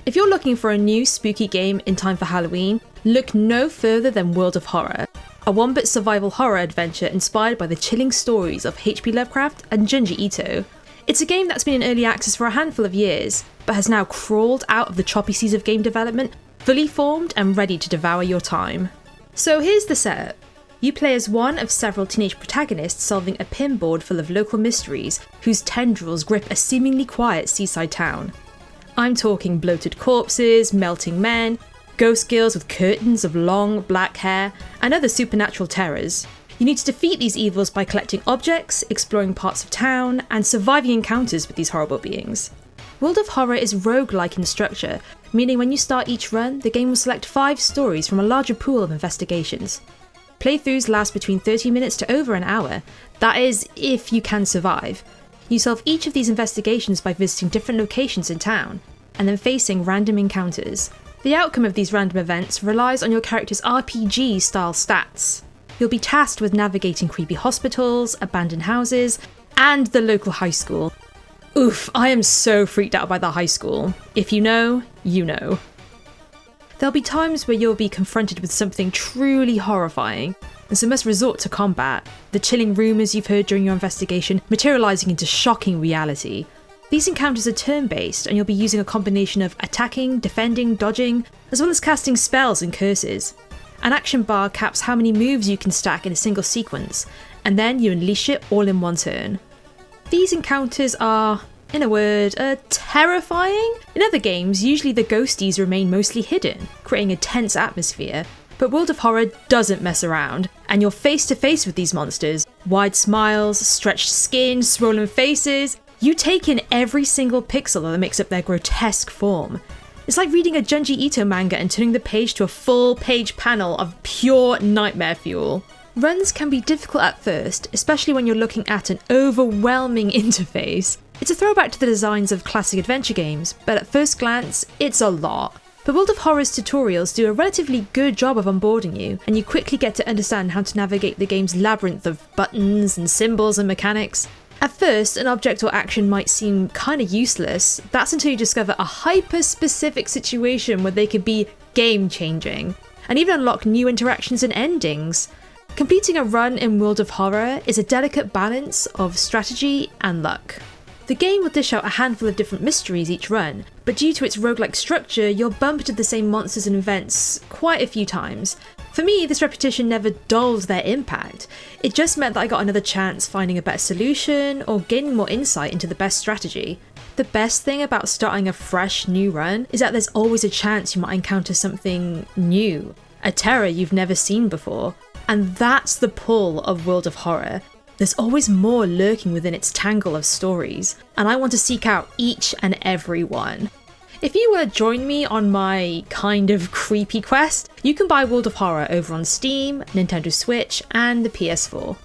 If you're looking for a new spooky game in time for Halloween, look no further than World of Horror, a one-bit survival horror adventure inspired by the chilling stories of H.P. Lovecraft and Junji Ito. It's a game that's been in early access for a handful of years, but has now crawled out of the choppy seas of game development, fully formed and ready to devour your time. So here's the setup. You play as one of several teenage protagonists solving a pinboard full of local mysteries whose tendrils grip a seemingly quiet seaside town. I'm talking bloated corpses, melting men, ghost girls with curtains of long black hair, and other supernatural terrors. You need to defeat these evils by collecting objects, exploring parts of town, and surviving encounters with these horrible beings. World of Horror is roguelike in structure, meaning when you start each run, the game will select 5 stories from a larger pool of investigations. Playthroughs last between 30 minutes to over an hour, that is, if you can survive. You solve each of these investigations by visiting different locations in town, and then facing random encounters. The outcome of these random events relies on your character's RPG-style stats. You'll be tasked with navigating creepy hospitals, abandoned houses, and the local high school. Oof, I am so freaked out by the high school. If you know, you know. There'll be times where you'll be confronted with something truly horrifying, and so must resort to combat, the chilling rumours you've heard during your investigation materialising into shocking reality. These encounters are turn-based, and you'll be using a combination of attacking, defending, dodging, as well as casting spells and curses. An action bar caps how many moves you can stack in a single sequence, and then you unleash it all in one turn. These encounters are, in a word, terrifying. In other games, usually the ghosties remain mostly hidden, creating a tense atmosphere. But World of Horror doesn't mess around, and you're face to face with these monsters. Wide smiles, stretched skin, swollen faces. You take in every single pixel that makes up their grotesque form. It's like reading a Junji Ito manga and turning the page to a full page panel of pure nightmare fuel. Runs can be difficult at first, especially when you're looking at an overwhelming interface. It's a throwback to the designs of classic adventure games, but at first glance, it's a lot. But World of Horror's tutorials do a relatively good job of onboarding you, and you quickly get to understand how to navigate the game's labyrinth of buttons and symbols and mechanics. At first, an object or action might seem kinda useless. That's until you discover a hyper-specific situation where they could be game-changing, and even unlock new interactions and endings. Completing a run in World of Horror is a delicate balance of strategy and luck. The game will dish out a handful of different mysteries each run, but due to its roguelike structure, you'll bump into the same monsters and events quite a few times. For me, this repetition never dulled their impact. It just meant that I got another chance finding a better solution or gaining more insight into the best strategy. The best thing about starting a fresh new run is that there's always a chance you might encounter something new, a terror you've never seen before. And that's the pull of World of Horror. There's always more lurking within its tangle of stories, and I want to seek out each and every one. If you want to join me on my kind of creepy quest, you can buy World of Horror over on Steam, Nintendo Switch, and the PS4.